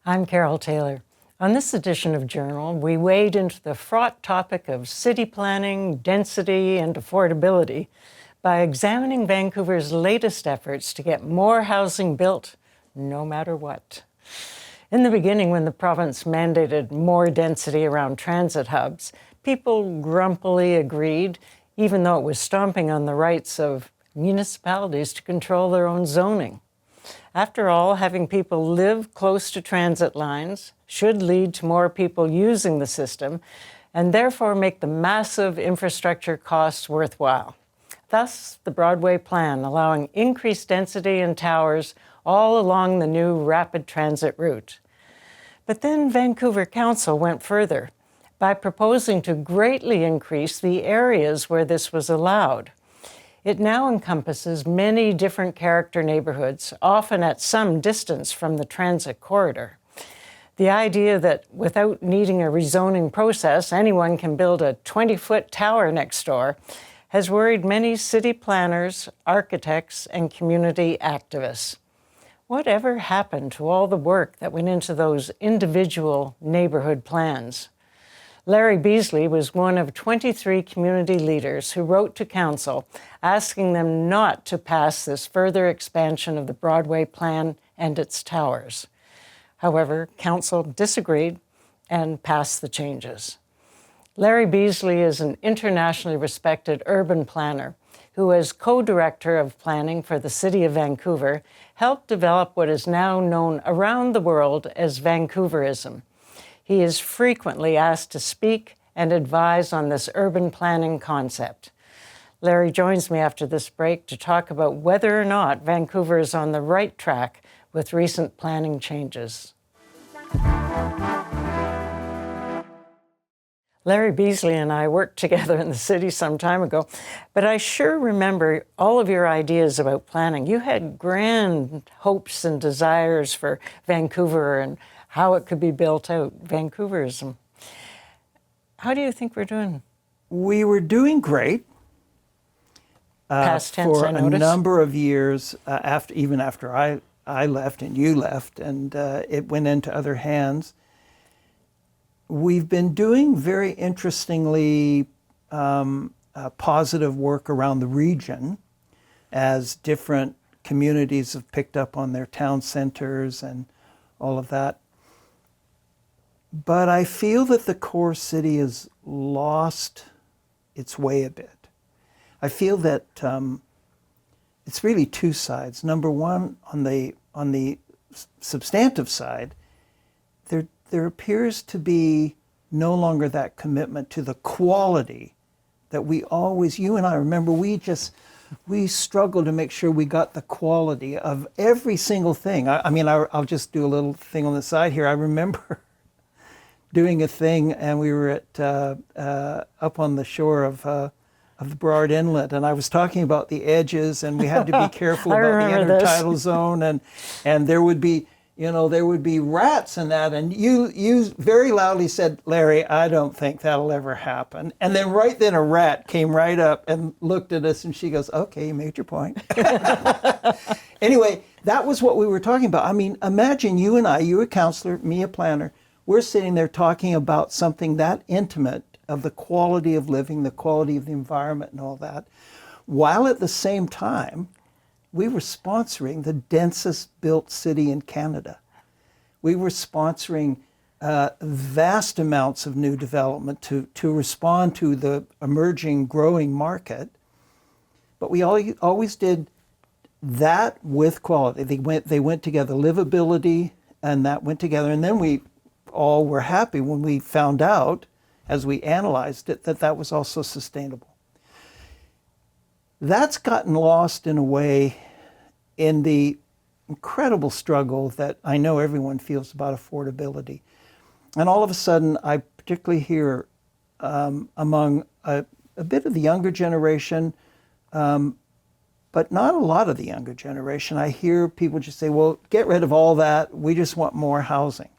I'm Carole Taylor. On this edition of Journal, we wade into the fraught topic of city planning, density, and affordability by examining Vancouver's latest efforts to get more housing built, no matter what. In the beginning, when the province mandated more density around transit hubs, people grumpily agreed, even though it was stomping on the rights of municipalities to control their own zoning. After all, having people live close to transit lines should lead to more people using the system and therefore make the massive infrastructure costs worthwhile. Thus, the Broadway Plan, allowing increased density and towers all along the new rapid transit route. But then Vancouver Council went further by proposing to greatly increase the areas where this was allowed. It now encompasses many different character neighbourhoods, often at some distance from the transit corridor. The idea that without needing a rezoning process, anyone can build a 20-foot tower next door has worried many city planners, architects, and community activists. Whatever happened to all the work that went into those individual neighbourhood plans? Larry Beasley was one of 23 community leaders who wrote to Council asking them not to pass this further expansion of the Broadway Plan and its towers. However, Council disagreed and passed the changes. Larry Beasley is an internationally respected urban planner who, as co-director of planning for the City of Vancouver, helped develop what is now known around the world as Vancouverism. He is frequently asked to speak and advise on this urban planning concept. Larry joins me after this break to talk about whether or not Vancouver is on the right track with recent planning changes. Larry Beasley and I worked together in the city some time ago, but I sure remember all of your ideas about planning. You had grand hopes and desires for Vancouver and how it could be built out, Vancouverism. How do you think we're doing? We were doing great. Past tense, for I a noticed. number of years, even after I left and you left, and it went into other hands. We've been doing very interestingly positive work around the region as different communities have picked up on their town centers and all of that. But I feel that the core city has lost its way a bit. I feel that it's really two sides. Number one, on the substantive side, there appears to be no longer that commitment to the quality that we always, you and I remember, we struggled to make sure we got the quality of every single thing. I'll just do a little thing on the side here. I remember doing a thing, and we were up on the shore of the Broad Inlet, and I was talking about the edges, and we had to be careful about the intertidal zone, and there would be rats in that, and you very loudly said, "Larry, I don't think that'll ever happen." And then right then a rat came right up and looked at us, and she goes, "Okay, you made your point." Anyway, that was what we were talking about. I mean, imagine you and I, you a counselor, me a planner, we're sitting there talking about something that intimate of the quality of living, the quality of the environment and all that, while at the same time, we were sponsoring the densest built city in Canada. We were sponsoring vast amounts of new development to respond to the emerging, growing market. But we always did that with quality. They went together, livability, and that went together. And then we all were happy when we found out, as we analyzed it, that was also sustainable. That's gotten lost in a way in the incredible struggle that I know everyone feels about affordability. And all of a sudden, I particularly hear among a bit of the younger generation, but not a lot of the younger generation, I hear people just say, well, get rid of all that, we just want more housing.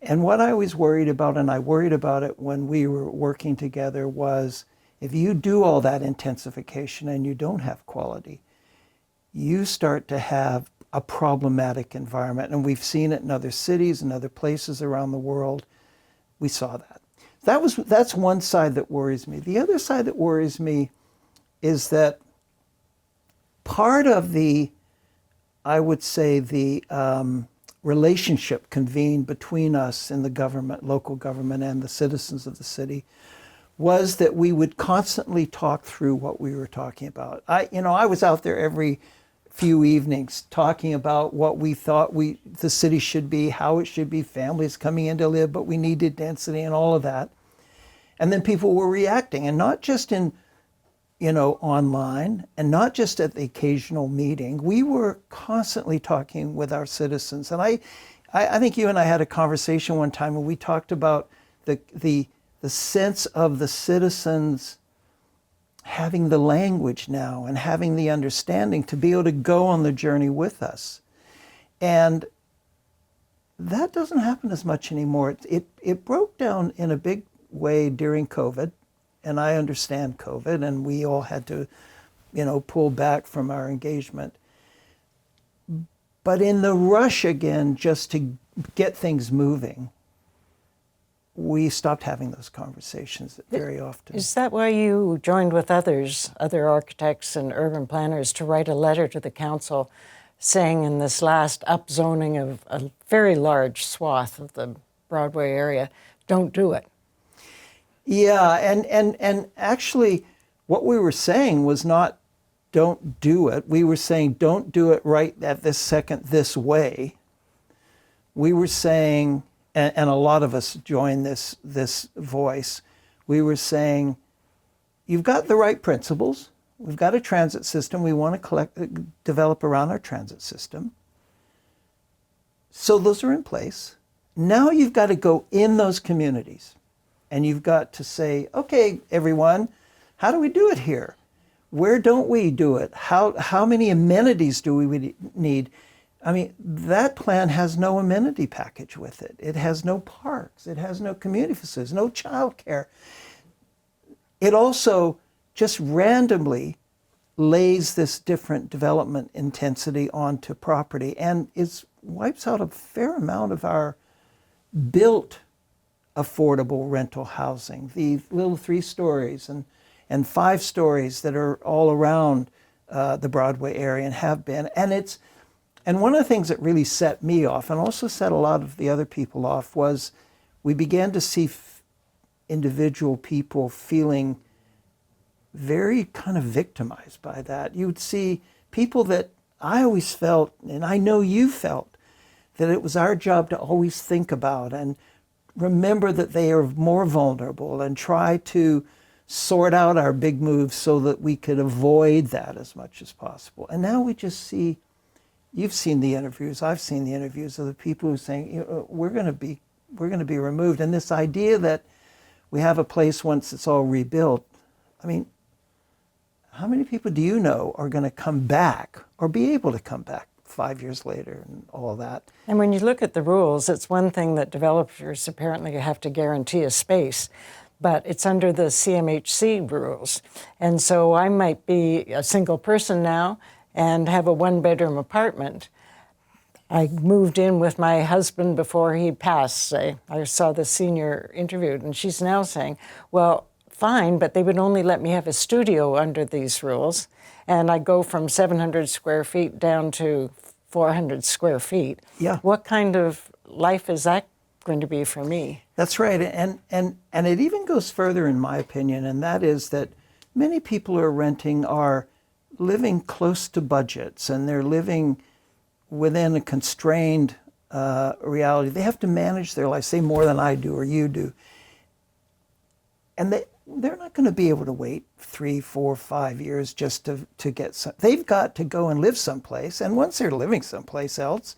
And what I was worried about, and I worried about it when we were working together, was if you do all that intensification and you don't have quality, you start to have a problematic environment. And we've seen it in other cities and other places around the world. We saw that. That's one side that worries me. The other side that worries me is that part of the, I would say, the relationship convened between us and the government, local government, and the citizens of the city was that we would constantly talk through what we were talking about. I was out there every few evenings talking about what we thought the city should be, how it should be, families coming in to live, but we needed density and all of that. And then people were reacting, and not just in, online, and not just at the occasional meeting. We were constantly talking with our citizens. And I think you and I had a conversation one time when we talked about the sense of the citizens having the language now and having the understanding to be able to go on the journey with us. And that doesn't happen as much anymore. It broke down in a big way during COVID, and I understand COVID, and we all had to, pull back from our engagement. But in the rush again, just to get things moving, we stopped having those conversations very often. Is that why you joined with other architects and urban planners, to write a letter to the council saying in this last upzoning of a very large swath of the Broadway area, don't do it? Yeah, and actually what we were saying was not don't do it. We were saying don't do it right at this second this way. We were saying, and a lot of us joined this voice, we were saying, you've got the right principles. We've got a transit system. We want to develop around our transit system. So those are in place. Now you've got to go in those communities. And you've got to say, okay, everyone, how do we do it here? Where don't we do it? How many amenities do we need? I mean, that plan has no amenity package with it. It has no parks. It has no community facilities, no childcare. It also just randomly lays this different development intensity onto property, and it wipes out a fair amount of our built affordable rental housing, the little 3 stories and 5 stories that are all around the Broadway area and have been. And one of the things that really set me off, and also set a lot of the other people off, was we began to see individual people feeling very kind of victimized by that. You would see people that I always felt, and I know you felt, that it was our job to always think about and remember that they are more vulnerable and try to sort out our big moves so that we could avoid that as much as possible. And now we just see, you've seen the interviews, I've seen the interviews of the people who are saying, we're going to be removed. And this idea that we have a place once it's all rebuilt, I mean, how many people do you know are going to come back or be able to come back 5 years later and all that? And when you look at the rules, it's one thing that developers apparently have to guarantee a space, but it's under the CMHC rules. And so I might be a single person now and have a 1-bedroom apartment. I moved in with my husband before he passed, say. I saw the senior interviewed, and she's now saying, well, fine, but they would only let me have a studio under these rules. And I go from 700 square feet down to 400 square feet. Yeah. What kind of life is that going to be for me? That's right. And it even goes further, in my opinion, and that is that many people who are renting are living close to budgets, and they're living within a constrained reality. They have to manage their life, say more than I do or you do. And they're not going to be able to wait 3, 4, 5 years just to get some. They've got to go and live someplace. And once they're living someplace else,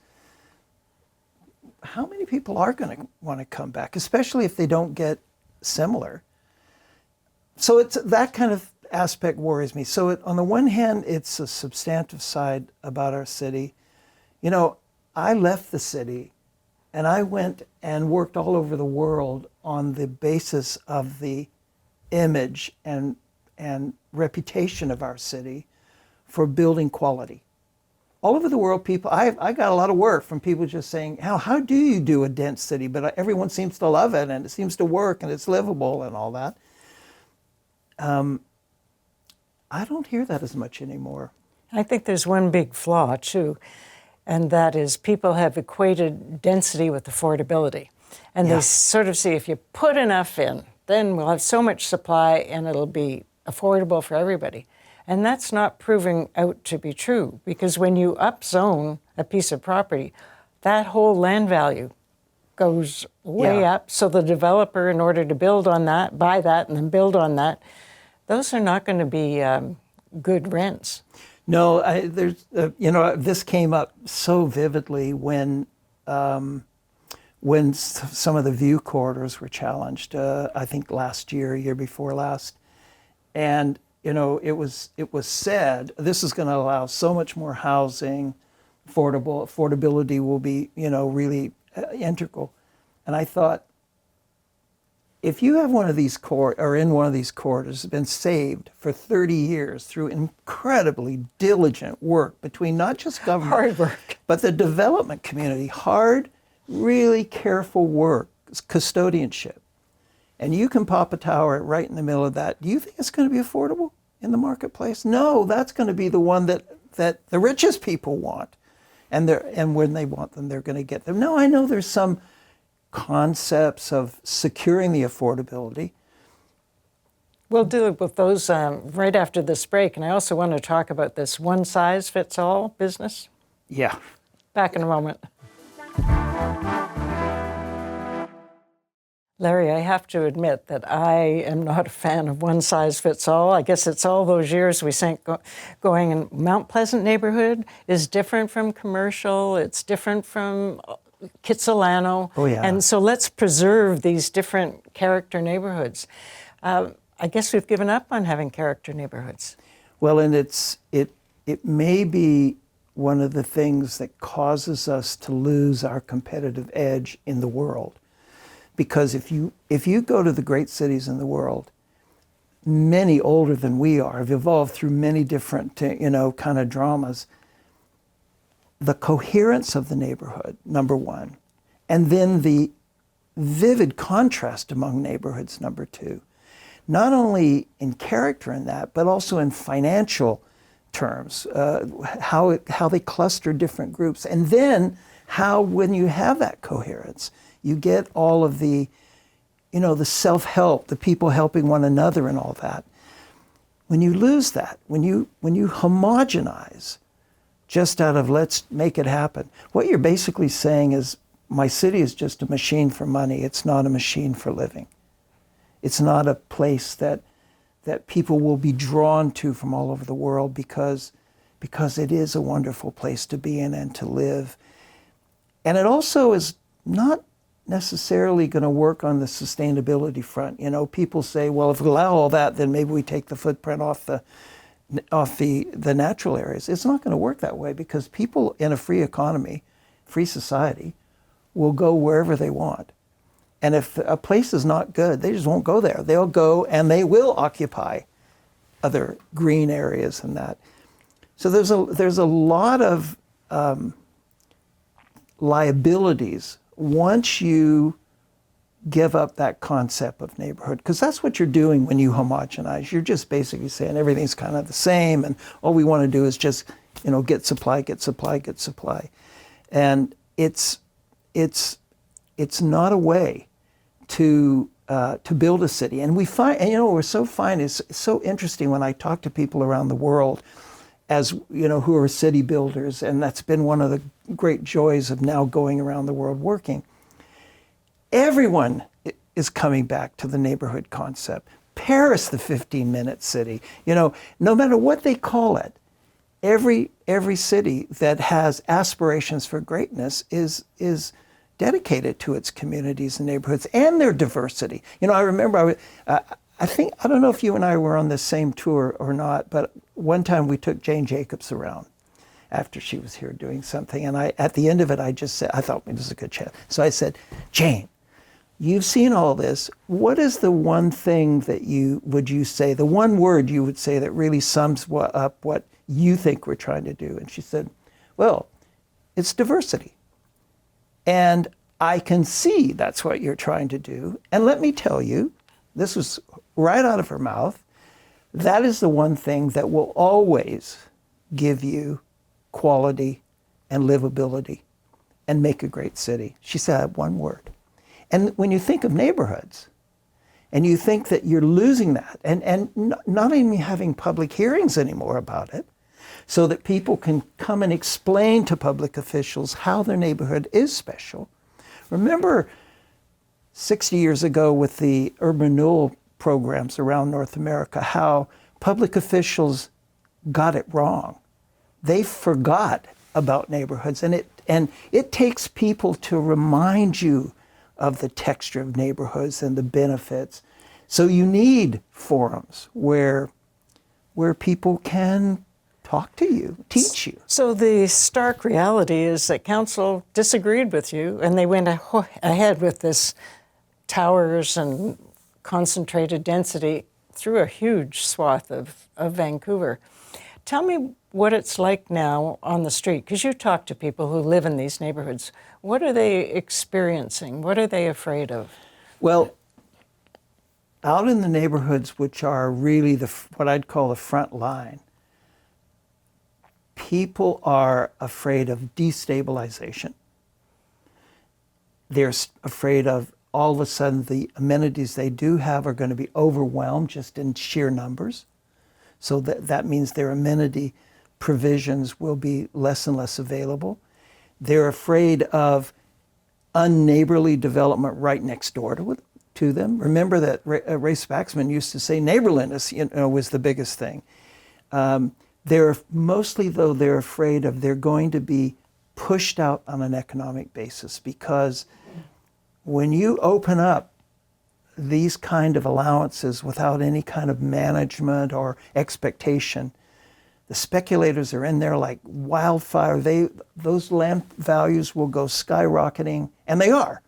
how many people are going to want to come back, especially if they don't get similar? So it's that kind of aspect worries me. So on the one hand, it's a substantive side about our city. I left the city and I went and worked all over the world on the basis of the image and reputation of our city for building quality. all over the world, people, I got a lot of work from people just saying, how do you do a dense city? But everyone seems to love it, and it seems to work, and it's livable and all that. I don't hear that as much anymore. I think there's one big flaw, too, and that is people have equated density with affordability. And they sort of see if you put enough in, then we'll have so much supply and it'll be affordable for everybody. And that's not proving out to be true, because when you upzone a piece of property, that whole land value goes way up. So the developer, in order to build on that, buy that, and then build on that, those are not going to be good rents. No, this came up so vividly when some of the view corridors were challenged. I think last year before last, and it was said this is going to allow so much more housing, affordability will be really integral. And I thought, if you have one of these in one of these corridors, been saved for 30 years through incredibly diligent work between not just government, hard work, but the development community, hard, really careful work, custodianship, and you can pop a tower right in the middle of that, do you think it's going to be affordable in the marketplace? No, that's going to be the one that the richest people want, and when they want them, they're going to get them. No, I know there's some concepts of securing the affordability. We'll deal with those right after this break, and I also want to talk about this one-size-fits-all business. Yeah. Back in a moment. Larry, I have to admit that I am not a fan of one-size-fits-all. I guess it's all those years we spent going in Mount Pleasant neighborhood is different from commercial, it's different from Kitsilano. Oh, yeah. And so let's preserve these different character neighborhoods. I guess we've given up on having character neighborhoods. Well, and it may be one of the things that causes us to lose our competitive edge in the world. Because if you go to the great cities in the world, many older than we are, have evolved through many different, kind of dramas. The coherence of the neighborhood, number one, and then the vivid contrast among neighborhoods, number two. Not only in character in that, but also in financial terms, how they cluster different groups, and then how, when you have that coherence, you get all of the, the self-help, the people helping one another and all that. When you lose that, when you homogenize, just out of let's make it happen, what you're basically saying is my city is just a machine for money. It's not a machine for living. It's not a place that people will be drawn to from all over the world because it is a wonderful place to be in and to live. And it also is not necessarily going to work on the sustainability front. People say, well, if we allow all that, then maybe we take the footprint off the natural areas. It's not going to work that way, because people in a free economy, free society, will go wherever they want. And if a place is not good, they just won't go there. They'll go and they will occupy other green areas and that. So there's a lot of liabilities once you give up that concept of neighborhood, because that's what you're doing when you homogenize. You're just basically saying everything's kind of the same, and all we want to do is just, get supply. And it's not a way to build a city. And we find, and what we're so find is so interesting when I talk to people around the world, as who are city builders, and that's been one of the great joys of now going around the world working. Everyone is coming back to the neighborhood concept. Paris, the 15-minute city. No matter what they call it, every city that has aspirations for greatness is dedicated to its communities and neighborhoods and their diversity. I remember I don't know if you and I were on the same tour or not, but one time we took Jane Jacobs around after she was here doing something, and at the end of it, I just said, I thought maybe this was a good chat. So I said, Jane, you've seen all this. What is the one thing that would you say, the one word you would say that really sums up what you think we're trying to do? And she said, Well, it's diversity. And I can see that's what you're trying to do. And let me tell you, this was right out of her mouth, that is the one thing that will always give you quality and livability and make a great city. She said one word. And when you think of neighborhoods, and you think that you're losing that, and not even having public hearings anymore about it, so that people can come and explain to public officials how their neighborhood is special. Remember 60 years ago with the urban renewal programs around North America, how public officials got it wrong. They forgot about neighborhoods, and it takes people to remind you of the texture of neighborhoods and the benefits. So you need forums where people can talk to you, teach you. So the stark reality is that council disagreed with you, and they went ahead with this towers and concentrated density through a huge swath of Vancouver. Tell me what it's like now on the street, because you talk to people who live in these neighborhoods. What are they experiencing? What are they afraid of? Well, out in the neighborhoods, which are really what I'd call the front line, people are afraid of destabilization. They're afraid of all of a sudden the amenities they do have are going to be overwhelmed just in sheer numbers. So that means their amenity provisions will be less and less available. They're afraid of unneighborly development right next door to them. Remember that Ray Spaxman used to say neighborliness, was the biggest thing. They're afraid of they're going to be pushed out on an economic basis, because when you open up these kind of allowances without any kind of management or expectation, the speculators are in there like wildfire. Those land values will go skyrocketing, and they are.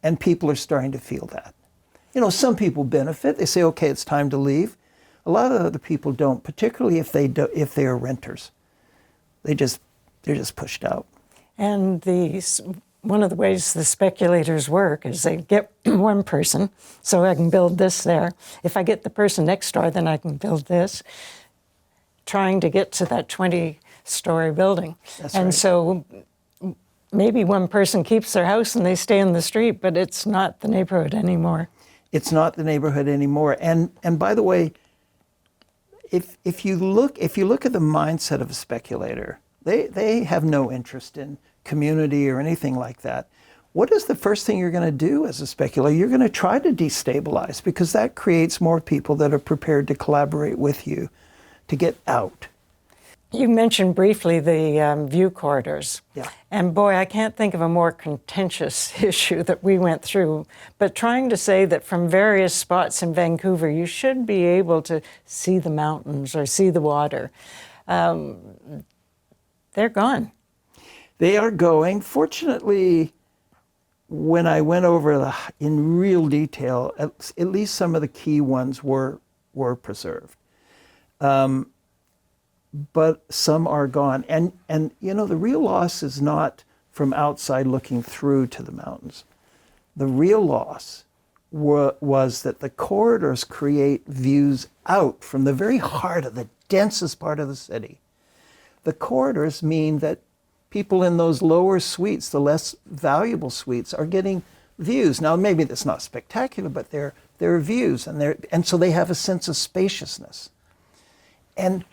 And people are starting to feel that. Some people benefit. They say, okay, it's time to leave. A lot of other people don't, particularly if they are renters. They're just pushed out. And one of the ways the speculators work is they get one person, so I can build this there. If I get the person next door, then I can build this, trying to get to that 20-story building. That's and right. So maybe one person keeps their house and they stay in the street, but it's not the neighborhood anymore. It's not the neighborhood anymore. And by the way, if you look at the mindset of a speculator, they have no interest in community or anything like that. What is the first thing you're going to do as a speculator? You're going to try to destabilize, because that creates more people that are prepared to collaborate with you to get out. You mentioned briefly the view corridors. Yeah. And boy, I can't think of a more contentious issue that we went through. But trying to say that from various spots in Vancouver, you should be able to see the mountains or see the water. They're gone. They are going. Fortunately, when I went over in real detail, at least some of the key ones were preserved. But some are gone. And the real loss is not from outside looking through to the mountains. The real loss was that the corridors create views out from the very heart of the densest part of the city. The corridors mean that people in those lower suites, the less valuable suites, are getting views. Now, maybe that's not spectacular, but they're views, and so they have a sense of spaciousness. And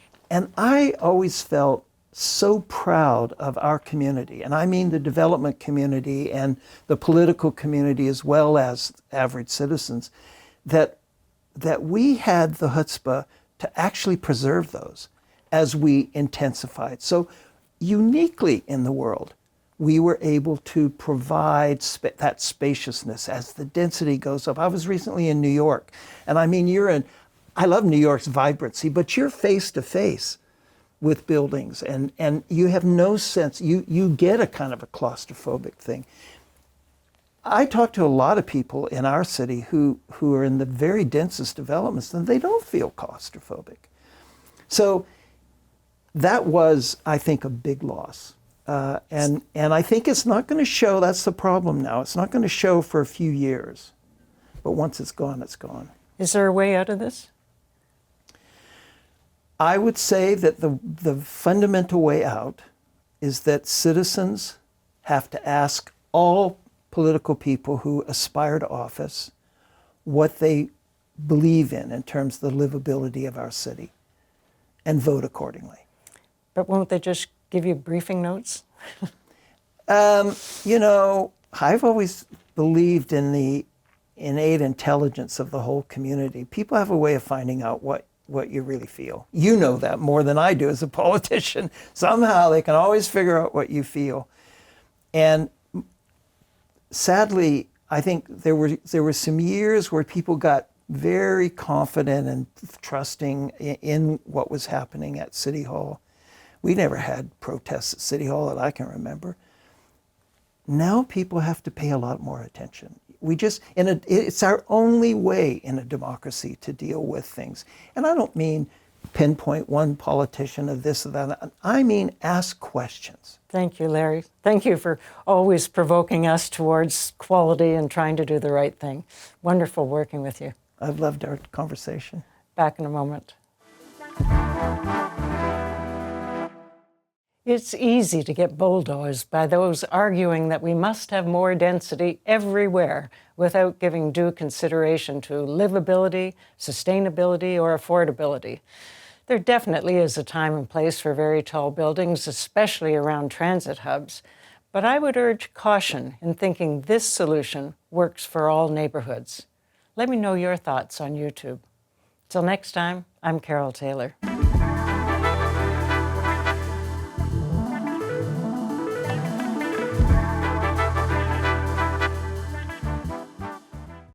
I always felt so proud of our community, and I mean the development community and the political community as well as average citizens, that we had the chutzpah to actually preserve those as we intensified. So uniquely in the world, we were able to provide that spaciousness as the density goes up. I was recently in New York, and I mean, I love New York's vibrancy, but you're face to face with buildings, and you have no sense, you get a kind of a claustrophobic thing. I talk to a lot of people in our city who are in the very densest developments, and they don't feel claustrophobic. So that was, I think, a big loss. And I think it's not going to show. That's the problem now. It's not going to show for a few years, but once it's gone, it's gone. Is there a way out of this? I would say that the fundamental way out is that citizens have to ask all political people who aspire to office what they believe in terms of the livability of our city, and vote accordingly. But won't they just give you briefing notes? You know, I've always believed in the innate intelligence of the whole community. People have a way of finding out what you really feel. You know that more than I do as a politician. Somehow they can always figure out what you feel. And sadly, I think there were some years where people got very confident and trusting in what was happening at City Hall. We never had protests at City Hall that I can remember. Now people have to pay a lot more attention. It's our only way in a democracy to deal with things. And I don't mean pinpoint one politician of this or that. I mean ask questions. Thank you, Larry. Thank you for always provoking us towards quality and trying to do the right thing. Wonderful working with you. I've loved our conversation. Back in a moment. It's easy to get bulldozed by those arguing that we must have more density everywhere without giving due consideration to livability, sustainability, or affordability. There definitely is a time and place for very tall buildings, especially around transit hubs, but I would urge caution in thinking this solution works for all neighborhoods. Let me know your thoughts on YouTube. Till next time, I'm Carole Taylor.